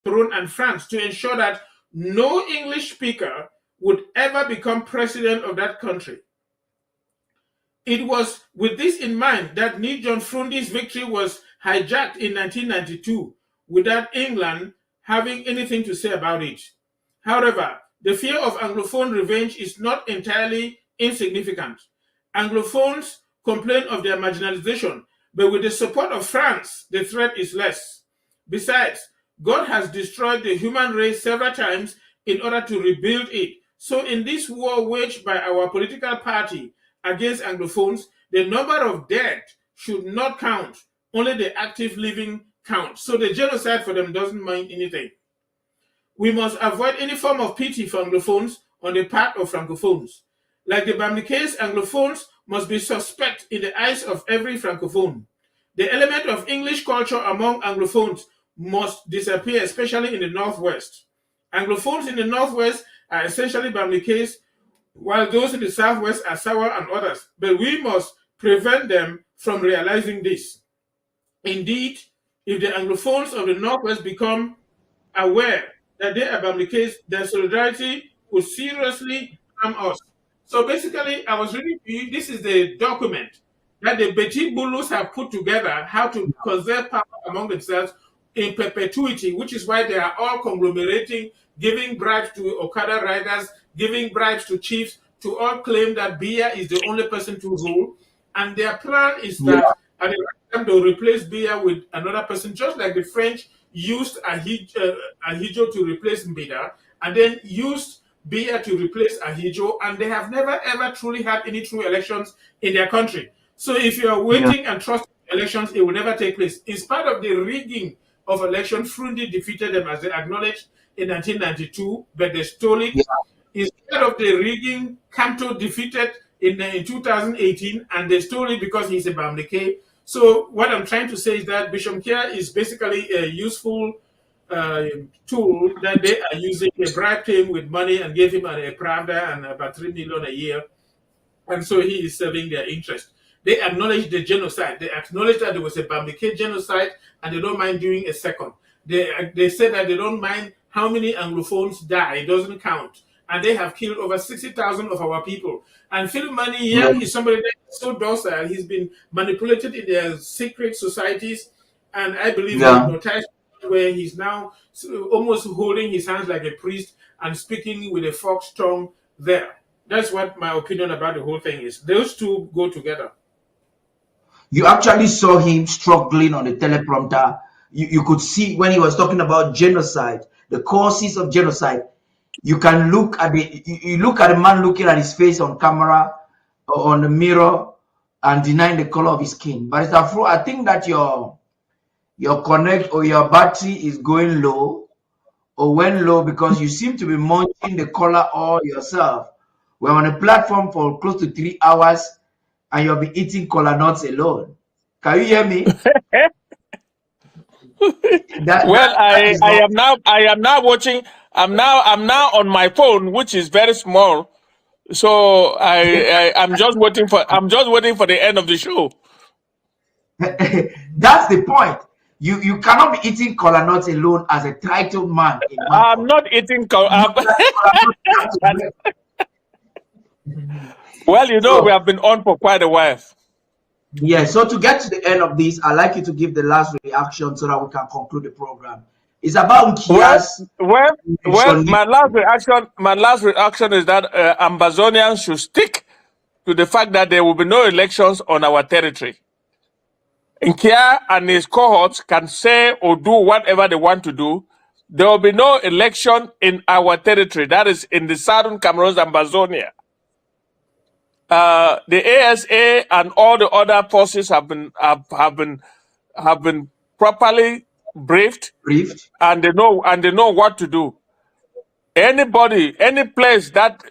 Cameroon and France to ensure that no English speaker would ever become president of that country. It was with this in mind that Ni John Frundi's victory was hijacked in 1992 without England having anything to say about it. However, the fear of Anglophone revenge is not entirely insignificant. Anglophones complain of their marginalization, but with the support of France, the threat is less. Besides, God has destroyed the human race several times in order to rebuild it. So in this war waged by our political party against Anglophones, the number of dead should not count, only the active living count. So the genocide for them doesn't mean anything. We must avoid any form of pity for Anglophones on the part of Francophones. Like the Bambi case, Anglophones must be suspect in the eyes of every Francophone. The element of English culture among Anglophones must disappear, especially in the Northwest. Anglophones in the Northwest are essentially Bambi case, while those in the Southwest are Sawa and others. But we must prevent them from realizing this. Indeed, if the Anglophones of the Northwest become aware that they are Bambi case, their solidarity will seriously harm us. So basically, I was reading to you, this is the document that the Beti Bulus have put together, how to conserve power among themselves in perpetuity, which is why they are all conglomerating, giving bribes to Okada riders, giving bribes to chiefs, to all claim that Biya is the only person to rule. And their plan is that at the right time they'll replace Biya with another person, just like the French used Ahijo to replace Mbida, and then used Biya to replace Ahijo, and they have never ever truly had any true elections in their country. So if you are waiting and trusting elections, it will never take place. In spite of the rigging of elections, Frundi defeated them, as they acknowledged, in 1992, but they stole it. Instead of the rigging, Kanto defeated in 2018, and they stole it because he's a Bamleke. So what I'm trying to say is that Bishop Kia is basically a useful tool that they are using. They bribed him with money and gave him a Pravda and about 3 million a year. And so he is serving their interest. They acknowledge the genocide. They acknowledge that there was a Bamleke genocide, and they don't mind doing a second. They say that they don't mind how many Anglophones die. It doesn't count. And they have killed over 60,000 of our people. And Philip Mani Yang is somebody that is so docile. He's been manipulated in their secret societies, and I believe hypnotized, where he's now almost holding his hands like a priest and speaking with a fox tongue there. That's what my opinion about the whole thing is. Those two go together. You actually saw him struggling on the teleprompter. You could see when he was talking about genocide, the causes of genocide. You can look at the man looking at his face on camera or on the mirror and denying the color of his skin. But it's Afro, I think that your connect or your battery is going low or went low because you seem to be munching the color all yourself. We're on a platform for close to 3 hours and you'll be eating cola nuts alone. Can you hear me? I am now watching. I'm now on my phone, which is very small. So I'm just waiting for the end of the show. That's the point. You cannot be eating cola nuts alone as a titled man. I'm not eating cola. Well, we have been on for quite a while. Yeah, so to get to the end of this, I'd like you to give the last reaction so that we can conclude the program. It's about Kias. Well, my last reaction is that Ambazonians should stick to the fact that there will be no elections on our territory. Nkia and his cohorts can say or do whatever they want to do. There will be no election in our territory. That is in the southern Cameroon, Ambazonia. The ASA and all the other forces have been properly briefed, and they know what to do. Any place that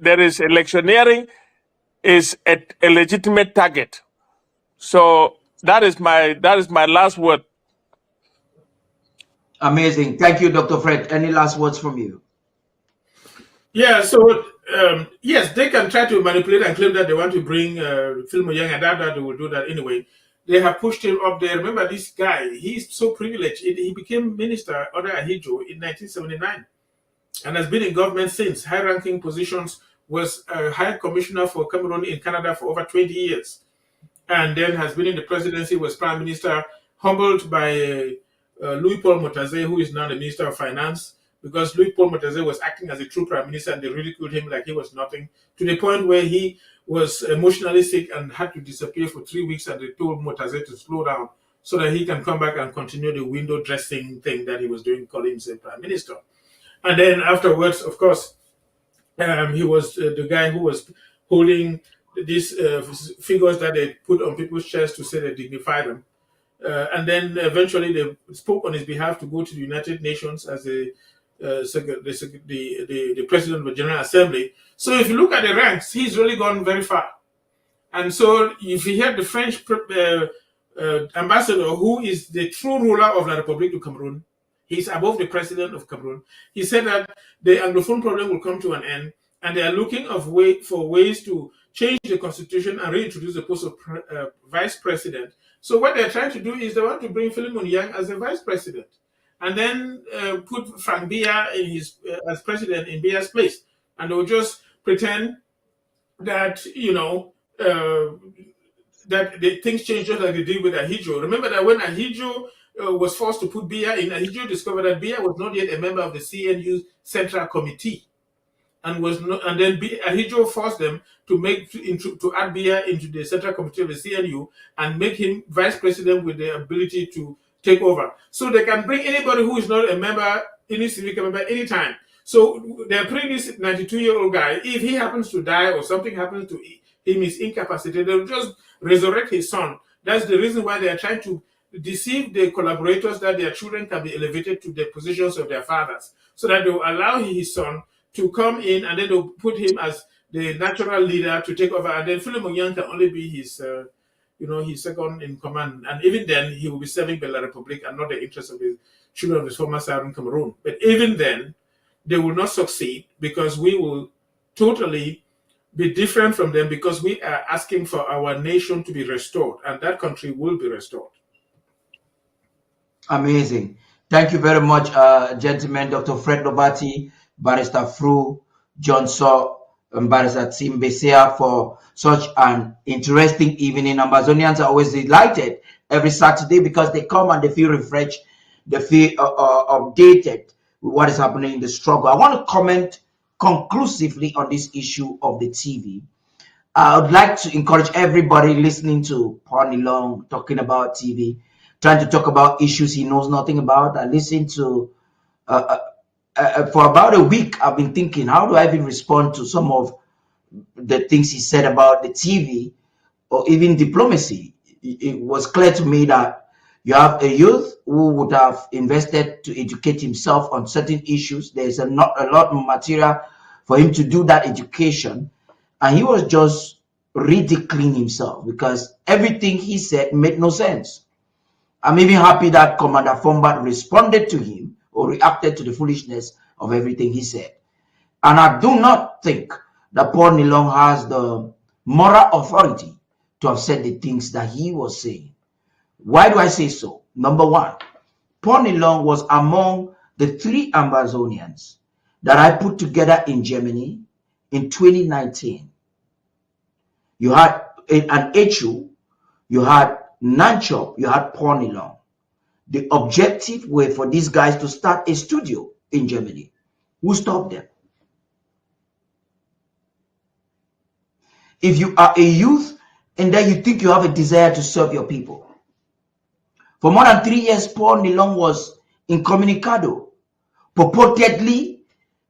there is electioneering is a legitimate target. So that is my last word. Amazing. Thank you, Dr. Fred. Any last words from you? Yeah, so yes, they can try to manipulate and claim that they want to bring Phil Moyang, and that they will do that anyway. they have pushed him up there. Remember this guy, he's so privileged. He became minister under Ahijo in 1979 and has been in government since. High-ranking positions, was a high commissioner for Cameroon in Canada for over 20 years. And then has been in the presidency, was prime minister, humbled by Louis Paul Motaze, who is now the minister of finance, because Louis Paul Motaze was acting as a true prime minister and they ridiculed him like he was nothing, to the point where he was emotionally sick and had to disappear for 3 weeks, and they told Motaze to slow down so that he can come back and continue the window dressing thing that he was doing, calling himself prime minister. And then afterwards, of course, he was the guy who was holding these figures that they put on people's chests to say they dignify them. And then eventually they spoke on his behalf to go to the United Nations as the president of the General Assembly. So if you look at the ranks, he's really gone very far. And so if you hear the French ambassador, who is the true ruler of La République du Cameroun, he's above the president of Cameroon. He said that the Anglophone problem will come to an end, and they are looking for ways to change the constitution and reintroduce the post of vice president. So what they're trying to do is they want to bring Philemon Yang as the vice president, and then put Frank Biya in as president in Biya's place, and they'll just pretend that that the things change just like they did with Ahijo. Remember that when Ahijo was forced to put Biya in, Ahijo discovered that Biya was not yet a member of the CNU Central Committee, and then Ahijo forced them to add Biya into the Central Committee of the CNU and make him vice president with the ability to take over. So they can bring anybody who is not a member, any civic member, anytime. So they're putting this 92-year-old guy. If he happens to die or something happens to him, is incapacitated, they'll just resurrect his son. That's the reason why they are trying to deceive the collaborators that their children can be elevated to the positions of their fathers, so that they'll allow his son to come in, and then they'll put him as the natural leader to take over. And then Philemon Yang can only be his second in command. And even then, he will be serving the La République and not the interests of the children of the former Southern Cameroon. But even then, they will not succeed, because we will totally be different from them, because we are asking for our nation to be restored, and that country will be restored. Amazing. Thank you very much, gentlemen. Dr. Fred Lobati, Barrister Fru, John Saw, and Barrister Tim Besea, for such an interesting evening. Ambazonians are always delighted every Saturday because they come and they feel refreshed, they feel updated with what is happening in the struggle. I want to comment conclusively on this issue of the TV. I would like to encourage everybody listening to Pony Long talking about TV, trying to talk about issues he knows nothing about. I listened to for about a week. I've been thinking, how do I even respond to some of the things he said about the TV or even diplomacy? It was clear to me that you have a youth who would have invested to educate himself on certain issues. There's not a lot of material for him to do that education, and he was just ridiculing himself because everything he said made no sense. I'm even happy that Commander Fombat responded to him or reacted to the foolishness of everything he said. And I do not think that Paul Nilong has the moral authority to have said the things that he was saying. Why do I say so? Number one, Paul Nilong was among the 3 Ambazonians that I put together in Germany in 2019. You had an HU, you had Nanchop, you had Paul Nilong. The objective were for these guys to start a studio in Germany. Who stopped them? If you are a youth and then you think you have a desire to serve your people. For more than 3 years, Paul Nilong was incommunicado, purportedly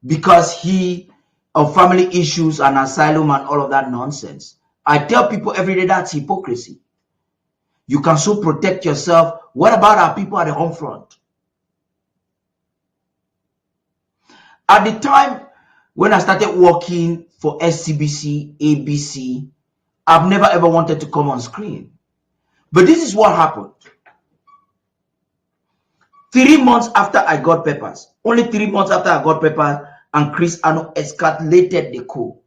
because he of family issues and asylum and all of that nonsense. I tell people every day that's hypocrisy. You can so protect yourself. What about our people at the home front? At the time when I started working for SCBC, ABC, I've never ever wanted to come on screen. But this is what happened. 3 months after I got papers, only 3 months after I got papers, and Chris Ano escalated the coup.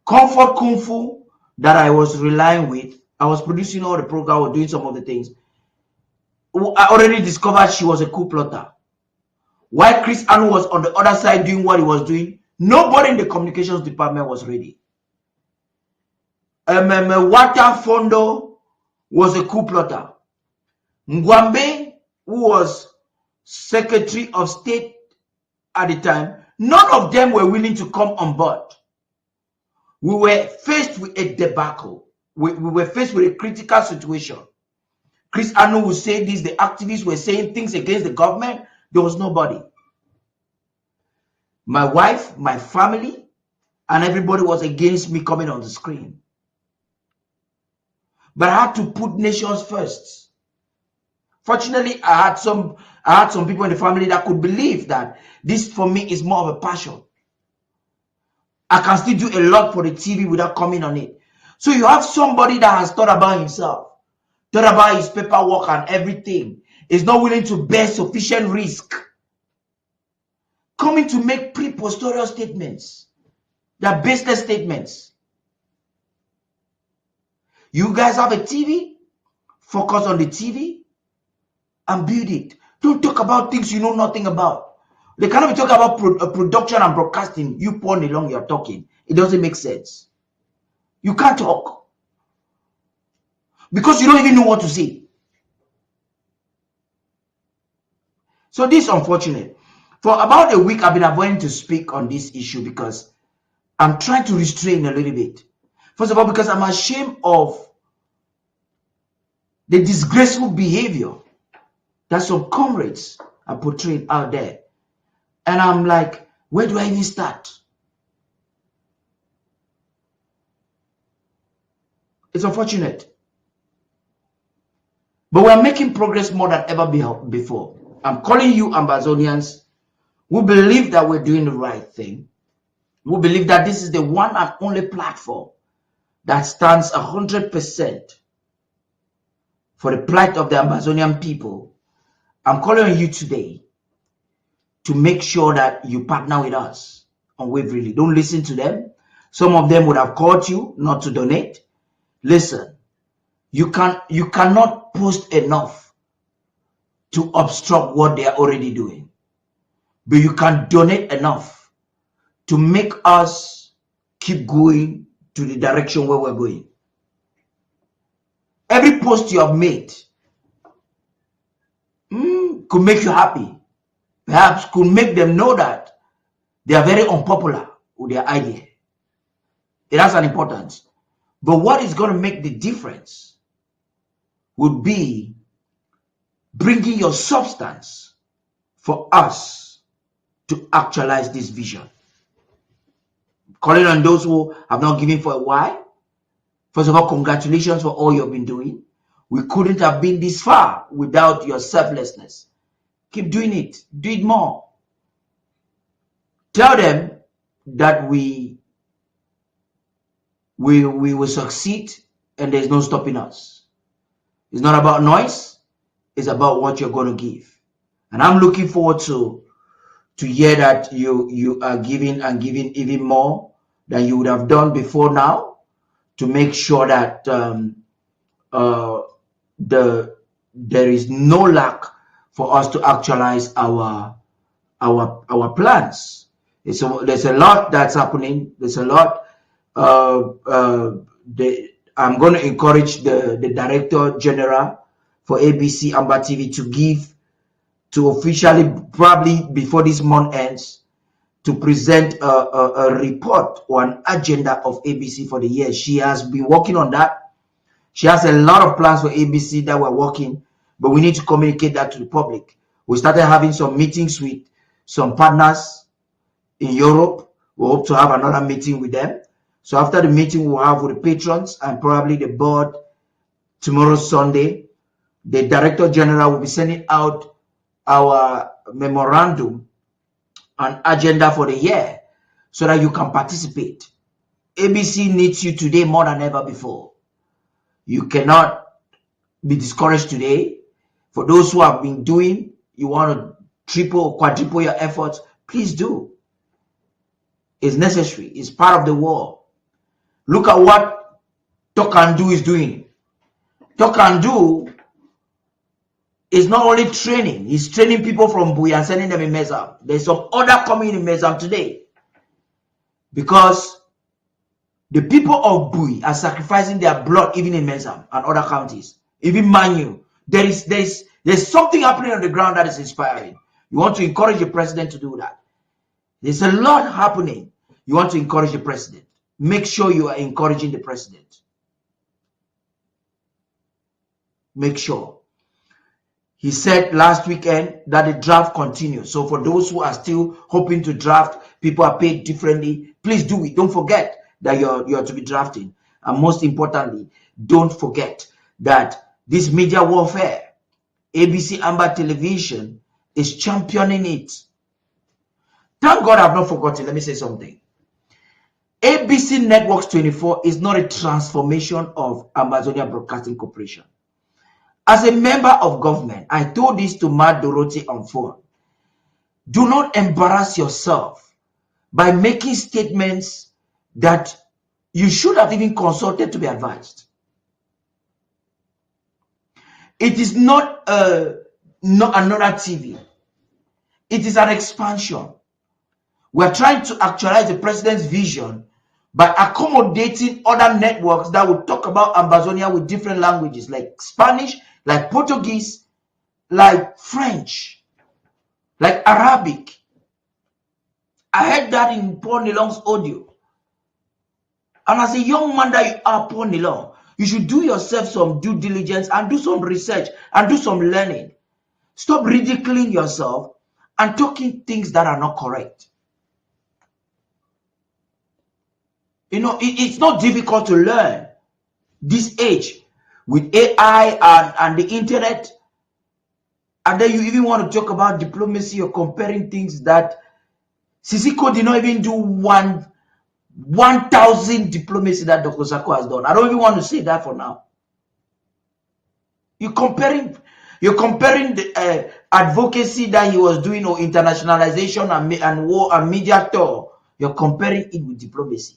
Comfort Kung Fu that I was relying with I was producing all the program, or doing some of the things. I already discovered she was a coup plotter. While Chris Anu was on the other side doing what he was doing, nobody in the communications department was ready. Wata Fondo was a coup plotter. Ngwambe, who was Secretary of State at the time, none of them were willing to come on board. We were faced with a debacle. We were faced with a critical situation. Chris Anu would say this, the activists were saying things against the government. There was nobody. My wife, my family, and everybody was against me coming on the screen. But I had to put nations first. Fortunately, I had some people in the family that could believe that this for me is more of a passion. I can still do a lot for the TV without coming on it. So you have somebody that has thought about himself, thought about his paperwork and everything, is not willing to bear sufficient risk, coming to make preposterous statements. They're baseless statements. You guys have a TV, focus on the TV and build it. Don't talk about things you know nothing about. They cannot be talking about production and broadcasting. You porn along, you're talking. It doesn't make sense. You can't talk because you don't even know what to say. So this is unfortunate. For about a week, I've been avoiding to speak on this issue because I'm trying to restrain a little bit. First of all, because I'm ashamed of the disgraceful behavior that some comrades are portraying out there. And I'm like, where do I even start? It's unfortunate. But we're making progress more than ever before. I'm calling you Ambazonians who believe that we're doing the right thing. Who believe that this is the one and only platform that stands 100% for the plight of the Amazonian people. I'm calling on you today to make sure that you partner with us unwaveringly. Don't listen to them. Some of them would have called you not to donate. Listen, you cannot post enough to obstruct what they are already doing. But you can donate enough to make us keep going to the direction where we're going. Every post you have made could make you happy. Perhaps could make them know that they are very unpopular with their idea. It has an importance. But what is going to make the difference would be bringing your substance for us to actualize this vision. Calling on those who have not given for a while. First of all, congratulations for all you've been doing. We couldn't have been this far without your selflessness. Keep doing it. Do it more. Tell them that we will succeed and there's no stopping us. It's not about noise. It's about what you're going to give. And I'm looking forward to hear that you are giving and giving even more than you would have done before now, to make sure that there is no lack for us to actualize our plans. There's a lot that's happening. There's a lot. I'm going to encourage the Director General for ABC Amba TV to officially, probably before this month ends, to present a report or an agenda of ABC for the year. She has been working on that. She has a lot of plans for ABC that we're working, but we need to communicate that to the public. We started having some meetings with some partners in Europe. We hope to have another meeting with them. So after the meeting we'll have with the patrons and probably the board tomorrow, Sunday, the Director General will be sending out our memorandum and agenda for the year so that you can participate. ABC needs you today more than ever before. You cannot be discouraged today. For those who have been doing, you want to triple or quadruple your efforts, please do. It's necessary. It's part of the war. Look at what Talk and Do is doing. Talk and Do is not only training, he's training people from Bui and sending them in Mezam. There's some other coming in Mezam today. Because the people of Bui are sacrificing their blood even in Mezam and other counties. Even Manu. There's something happening on the ground that is inspiring. You want to encourage the president to do that. There's a lot happening. You want to encourage the president. Make sure you are encouraging the president. Make sure. He said last weekend that the draft continues. So for those who are still hoping to draft, people are paid differently. Please do it. Don't forget that you're to be drafting. And most importantly, don't forget that this media warfare, ABC Amba Television, is championing it. Thank God I've not forgotten. Let me say something. ABC Networks 24 is not a transformation of Amazonia Broadcasting Corporation. As a member of government, I told this to Matt Dorothy on phone. Do not embarrass yourself by making statements that you should have even consulted to be advised. It is not another TV. It is an expansion. We're trying to actualize the president's vision by accommodating other networks that will talk about Amazonia with different languages, like Spanish, like Portuguese, like French, like Arabic. I heard that in Paul Nilong's audio. And as a young man that you are, Paul Nilong, you should do yourself some due diligence and do some research and do some learning. Stop ridiculing yourself and talking things that are not correct. You know, it's not difficult to learn this age with AI and the internet. And then you even want to talk about diplomacy or comparing things that Sisiko did not even do 1,000 diplomacy that Dr. Sako has done. I don't even want to say that for now. You're comparing the advocacy that he was doing, or internationalization and war and media tour. You're comparing it with diplomacy.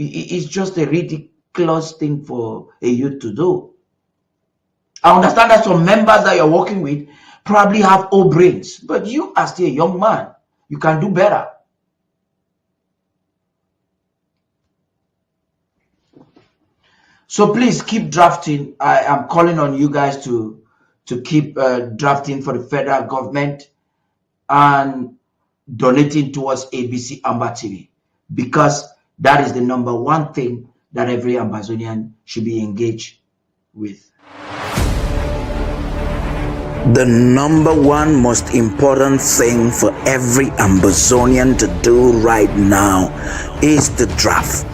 It's just a ridiculous thing for a youth to do. I understand that some members that you're working with probably have old brains, but you are still a young man. You can do better. So please keep drafting. I am calling on you guys to keep drafting for the federal government and donating towards ABC Amba TV, because that is the number one thing that every Ambazonian should be engaged with. The number one most important thing for every Ambazonian to do right now is the draft.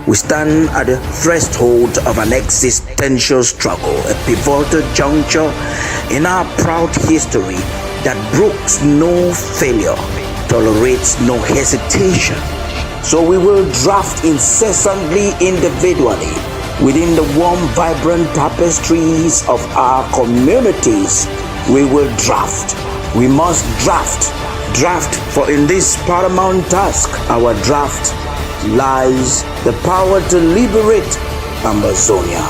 We stand at the threshold of an existential struggle, a pivotal juncture in our proud history that brooks no failure, tolerates no hesitation. So we will draft incessantly, individually, within the warm, vibrant tapestries of our communities. We will draft. We must draft. Draft, for in this paramount task, our draft lies the power to liberate Amazonia.